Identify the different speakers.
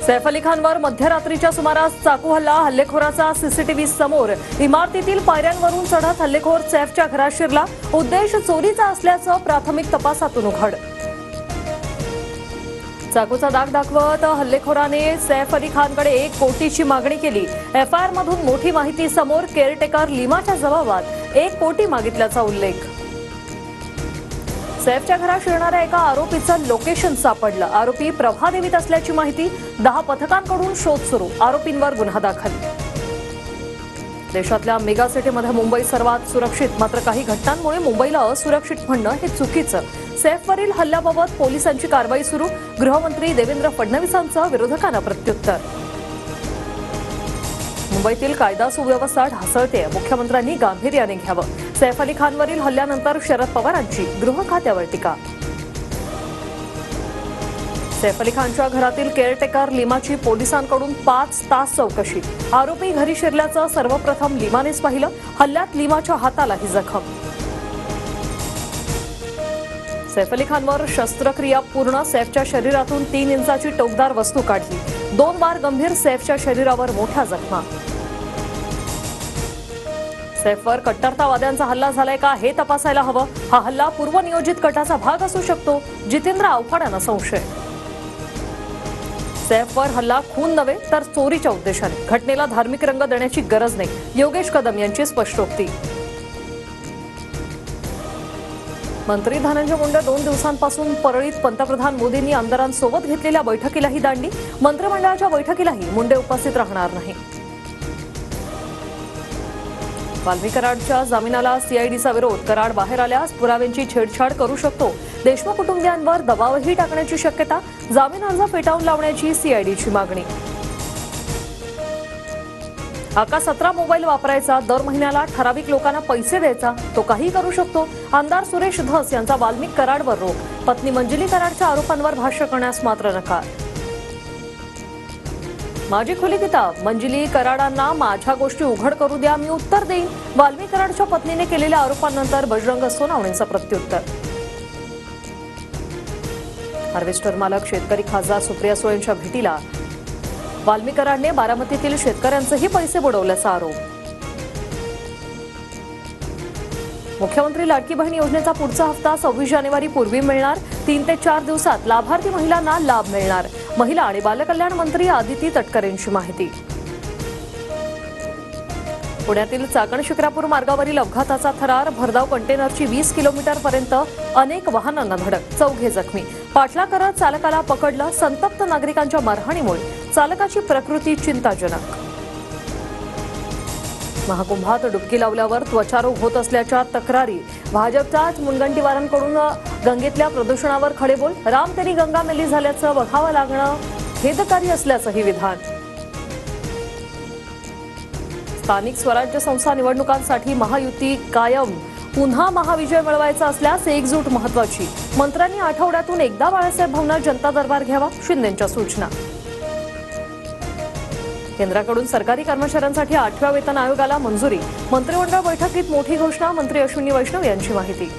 Speaker 1: सैफ अली खानवर मध्यरात्रीच्या सुमारास चाकू हल्ला, हल्लेखोराचा सीसीटीव्ही समोर। इमारतीतील पायऱ्यांवरून चढत हल्लेखोर सैफच्या घरात शिरला। उद्देश चोरीचा असल्याचं प्राथमिक तपासातून उघड। चाकूचा दाग दाखवत हल्लेखोराने सैफ अली खानकडे 1 कोटीची मागणी केली। एफआयआर मधून मोठी माहिती समोर। केअरटेकर लिमाच्या जबाबात 1 कोटी मागितल्याचा उल्लेख। सैफच्या घरात शिरणाऱ्या एका आरोपीचं लोकेशन सापडलं। आरोपी प्रभादेवीत असल्याची माहिती। 10 पथकांकडून शोध सुरू। आरोपींवर गुन्हा दाखल। देशातल्या मेगा सिटीमध्ये मुंबई सर्वात सुरक्षित, मात्र काही घटनांमुळे मुंबईला असुरक्षित म्हणणं हे चुकीचं। सैफवरील हल्ल्याबाबत पोलिसांची कारवाई सुरू। गृहमंत्री देवेंद्र फडणवीसांचं विरोधकांना प्रत्युत्तर। मुंबईतील कायदा सुव्यवस्था ढासळते, मुख्यमंत्र्यांनी गांभीर्याने घ्यावं। सैफ अली खानवरील हल्ल्यानंतर शरद पवारांची गृह खात्यावर टीका। सैफ अली खानच्या घरातील केअरटेकर लिमाची पोलिसांकडून 5 तास चौकशी। आरोपी घरी शिरल्याचं सर्वप्रथम लिमानेच पाहिलं। हल्ल्यात लिमाच्या हातालाही जखम। सैफ अली खानवर शस्त्रक्रिया पूर्ण। सैफच्या शरीरातून 3 इंचाची टोकदार वस्तू काढली। 2 वार गंभीर। सैफच्या शरीरावर मोठ्या जखमा। सैफवर कट्टरतावाद्यांचा हल्ला झालाय का हे तपासायला हवं। हा हल्ला पूर्वनियोजित कटाचा भाग असू शकतो, जितेंद्र आव्हाड यांना संशय। सैफवर हल्ला खून नव्हे तर चोरीच्या उद्देशाने। घटनेला धार्मिक रंग देण्याची गरज नाही, योगेश कदम यांची स्पष्टोक्ती। मंत्री धनंजय मुंडे 2 दिवसांपासून परळीत। पंतप्रधान मोदींनी आमदारांसोबत घेतलेल्या बैठकीलाही दांडी। मंत्रिमंडळाच्या बैठकीलाही मुंडे उपस्थित राहणार नाही। वाल्मी कराडच्या जामिनाला सीआयडीचा विरोध। कराड बाहेर आल्यास पुराव्यांची छेडछाड करू शकतो। देशमुख कुटुंबियांवर दबावही टाकण्याची शक्यता। जामीन अर्ज फेटाळून लावण्याची सीआयडीची मागणी। आका 17 मोबाईल वापरायचा, दर महिन्याला ठराविक लोकांना पैसे द्यायचा, तो काही करू शकतो। आमदार सुरेश धस यांचा वाल्मिक कराडवर रोख। पत्नी मंजिली कराडच्या आरोपांवर भाष्य करण्यास मात्र नकार। माझी खुली किताब। मंजिली कराडांना माझ्या गोष्टी उघड करू द्या, मी उत्तर देईन। वाल्मी कराडच्या पत्नीने केलेल्या आरोपांनंतर बजरंग सोनावणेंचं प्रत्युत्तर। हार्वेस्टर मालक शेतकरी खासदार सुप्रिया सुळेंच्या भेटीला। वाल्मी कराडने बारामतीतील शेतकऱ्यांचेही पैसे बुडवल्याचा आरोप। मुख्यमंत्री लाडकी बहीण योजनेचा पुढचा हप्ता 26 जानेवारी पूर्वी मिळणार। 3 ते 4 दिवसात लाभार्थी महिलांना लाभ मिळणार। महिला आणि बालकल्याण मंत्री आदिती तटकरेंची माहिती। पुण्यातील चाकण शिक्रापूर मार्गावरील अपघाताचा थरार। भरधाव कंटेनरची 20 किलोमीटरपर्यंत अनेक वाहनांना धडक। 4 जखमी। पाठला करत चालकाला पकडलं। संतप्त नागरिकांच्या मारहाणीमुळे चालकाची प्रकृती चिंताजनक। महाकुंभात डुबकी लावल्यावर त्वचारोग होत असल्याच्या तक्रारी। भाजपच्याच मुनगंटीवारांकडून गंगेतल्या प्रदूषणावर खडेबोल। रामतेरी गंगा मेली झाल्याचं बघावं लागणं खेदकारी असल्याचंही विधान। स्थानिक स्वराज्य संस्था निवडणुकांसाठी महायुती कायम। पुन्हा महाविजय मिळवायचा असल्यास एकजूट महत्वाची। मंत्र्यांनी आठवड्यातून एकदा बाळासाहेब भवनात जनता दरबार घ्यावा, शिंदेंच्या सूचना। केंद्राकडून सरकारी कर्मचाऱ्यांसाठी 8व्या वेतन आयोगाला मंजुरी। मंत्रिमंडळ बैठकीत मोठी घोषणा। मंत्री अश्विनी वैष्णव यांची माहिती।